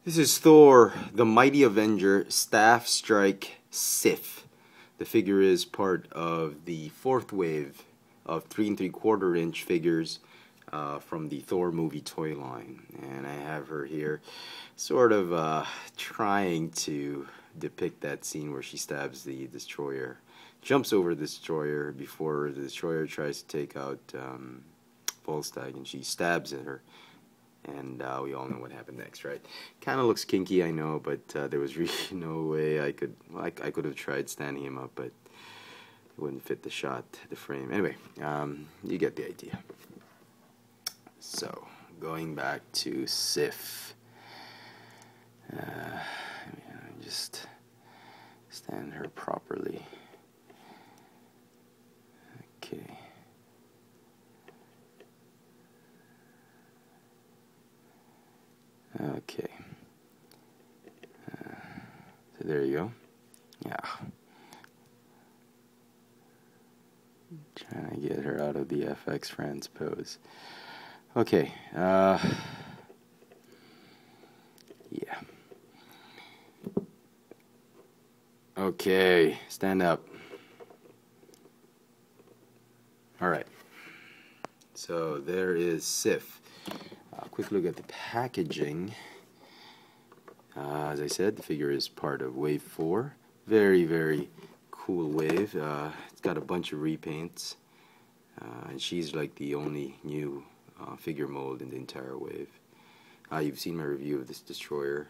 This is Thor, the mighty Avenger, Staff Strike Sif. The figure is part of the fourth wave of 3 3/4 inch figures from the Thor movie toy line. And I have her here sort of trying to depict that scene where she stabs the destroyer. Jumps over the destroyer before the destroyer tries to take out Volstagg, and she stabs at her. And we all know what happened next, right? Kind of looks kinky, I know, but there was really no way I could. I could have tried standing him up, but it wouldn't fit the shot, the frame. Anyway, you get the idea. So, going back to Sif, just stand her properly. Okay. Okay. So there you go. Yeah. Trying to get her out of the fxfranz pose. Okay. Yeah. Okay. Stand up. Alright. So there is Sif. Quick look at the packaging. As I said, the figure is part of Wave 4. Very, very cool wave. It's got a bunch of repaints. And she's like the only new figure mold in the entire wave. You've seen my review of this destroyer.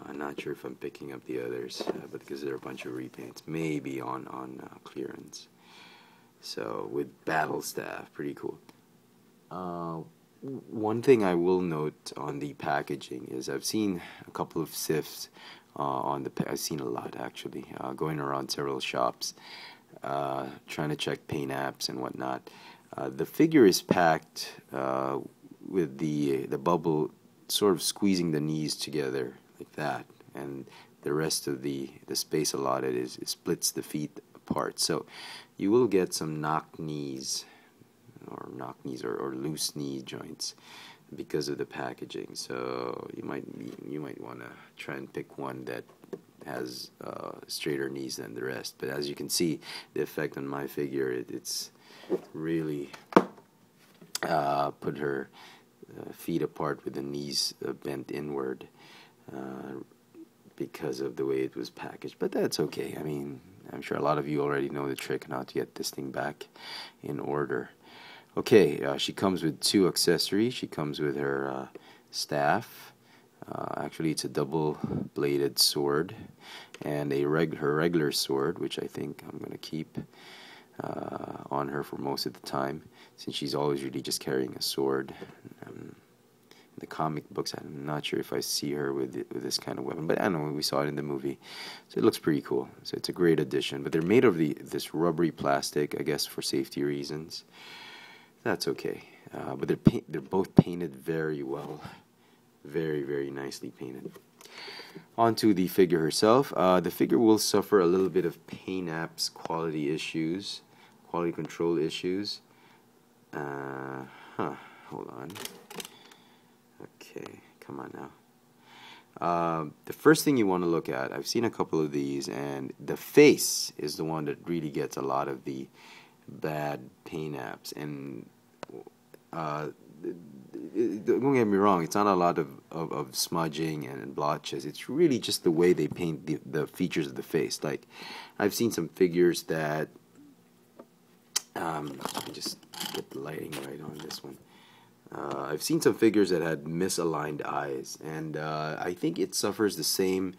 I'm not sure if I'm picking up the others, but because there are a bunch of repaints, maybe on clearance. So with battle staff, pretty cool. One thing I will note on the packaging is I've seen a couple of Sifs I've seen a lot actually, going around several shops, trying to check paint apps and whatnot. The figure is packed with the bubble sort of squeezing the knees together like that, and the rest of the space allotted splits the feet apart. So you will get some knock knees or loose knee joints because of the packaging. So you might want to try and pick one that has straighter knees than the rest. But as you can see, the effect on my figure, it's really put her feet apart with the knees bent inward because of the way it was packaged. But that's okay. I mean, I'm sure a lot of you already know the trick on how to get this thing back in order. Okay, she comes with 2 accessories. She comes with her staff. Actually, it's a double-bladed sword, and her regular sword, which I think I'm going to keep on her for most of the time, since she's always really just carrying a sword. In the comic books, I'm not sure if I see her with this kind of weapon, but I know we saw it in the movie, so it looks pretty cool. So it's a great addition. But they're made of this rubbery plastic, I guess, for safety reasons. That's okay, but they're both painted very well, very, very nicely painted. On to the figure herself. The figure will suffer a little bit of paint apps quality control issues. Hold on. Okay, come on now. The first thing you want to look at, I've seen a couple of these, and the face is the one that really gets a lot of the bad paint apps. And don't get me wrong, it's not a lot of smudging and blotches. It's really just the way they paint the features of the face. Like, I've seen some figures that let me just get the lighting right on this one. I've seen some figures that had misaligned eyes, and I think it suffers the same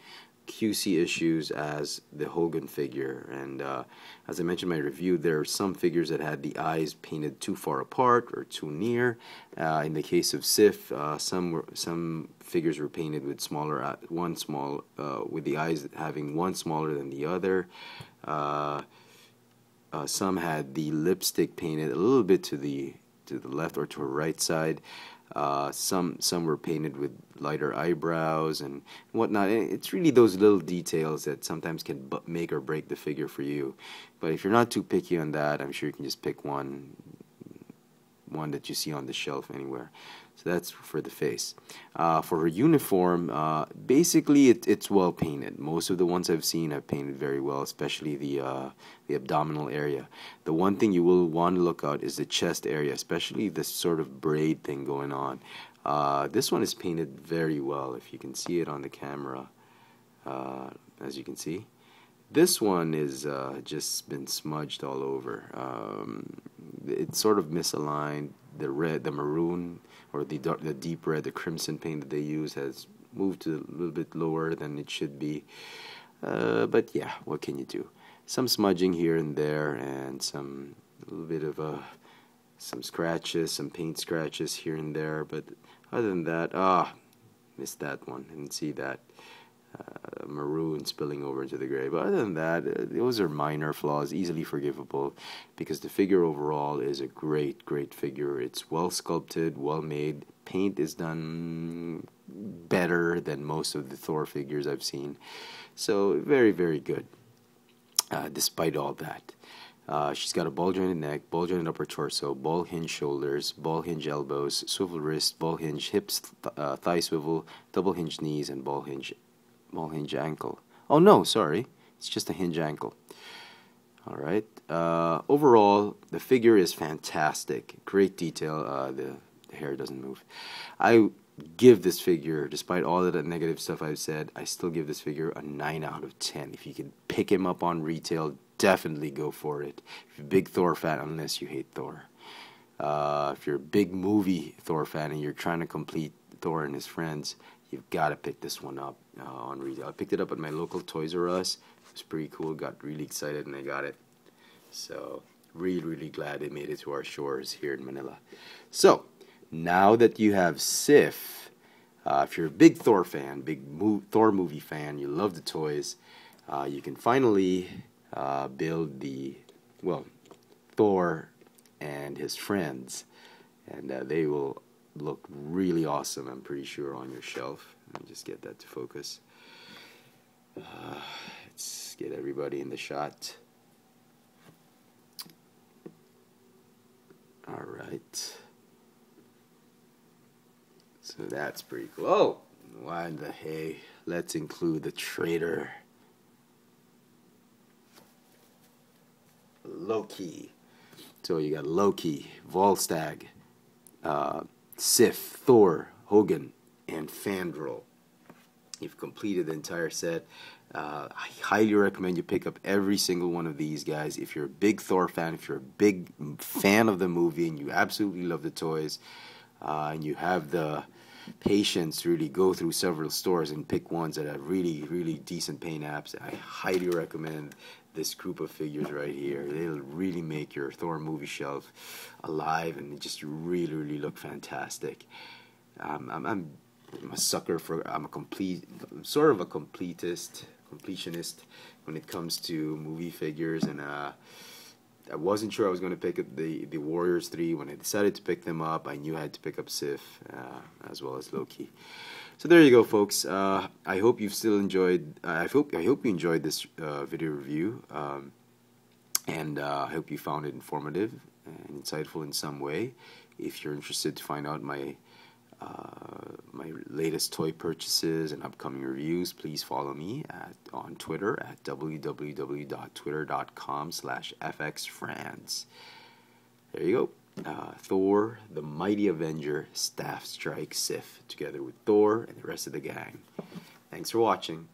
QC issues as the Hogan figure. And as I mentioned in my review, there are some figures that had the eyes painted too far apart or too near. In the case of Sif, some figures were painted with with the eyes having one smaller than the other. Some had the lipstick painted a little bit to the left or to her right side. Some were painted with lighter eyebrows and whatnot. It's really those little details that sometimes can make or break the figure for you. But if you're not too picky on that, I'm sure you can just pick one one that you see on the shelf anywhere. So that's for the face. For her uniform, basically it's well painted. Most of the ones I've seen have painted very well, especially the abdominal area. The one thing you will want to look out is the chest area, especially this sort of braid thing going on. This one is painted very well, if you can see it on the camera, as you can see. This one is just been smudged all over. It's sort of misaligned. The red, the maroon, or the deep red, the crimson paint that they use has moved to a little bit lower than it should be. But yeah, what can you do? Some smudging here and there, and a little bit of some scratches, some paint scratches here and there. But other than that, missed that one. Didn't see that. Maroon spilling over into the gray. But other than that, those are minor flaws, easily forgivable, because the figure overall is a great figure. It's well sculpted, well made. Paint is done better than most of the Thor figures I've seen. So very good, despite all that. She's got a ball jointed neck, ball jointed upper torso, ball hinge shoulders, ball hinge elbows, swivel wrist, ball hinge hips, thigh swivel, double hinge knees, and ball hinge ankle. Oh no, sorry, it's just a hinge ankle. Alright, overall the figure is fantastic, great detail. The hair doesn't move. I give this figure, despite all of the negative stuff I've said, I still give this figure a 9 out of 10. If you can pick him up on retail, definitely go for it. If you're a big Thor fan, unless you hate Thor. If you're a big movie Thor fan and you're trying to complete Thor and his friends, you've got to pick this one up on retail. I picked it up at my local Toys R Us. It was pretty cool. Got really excited and I got it. So really glad it made it to our shores here in Manila. So now that you have Sif, if you're a big Thor fan, Thor movie fan, you love the toys, you can finally build Thor and his friends, and they will look really awesome, I'm pretty sure, on your shelf. Let me just get that to focus. Let's get everybody in the shot. Alright. So that's pretty cool. Oh! Why in the hay? Let's include the traitor. Loki. So you got Loki, Volstagg, Sif, Thor, Hogun, and Fandral. You've completed the entire set. I highly recommend you pick up every single one of these guys. If you're a big Thor fan, if you're a big fan of the movie and you absolutely love the toys, and you have the patience to really go through several stores and pick ones that have really decent paint apps, I highly recommend this group of figures right here. They'll really make your Thor movie shelf alive and just really look fantastic. I'm a sucker for, I'm sort of a completionist when it comes to movie figures, and I wasn't sure I was going to pick up the Warriors 3. When I decided to pick them up, I knew I had to pick up Sif as well as Loki. So there you go, folks. I hope you've still enjoyed. I hope you enjoyed this video review, and I hope you found it informative and insightful in some way. If you're interested to find out my latest toy purchases and upcoming reviews, please follow me on Twitter at www.twitter.com/fxfranz. There you go. Thor, the mighty Avenger, staff strikes Sif together with Thor and the rest of the gang. Thanks for watching.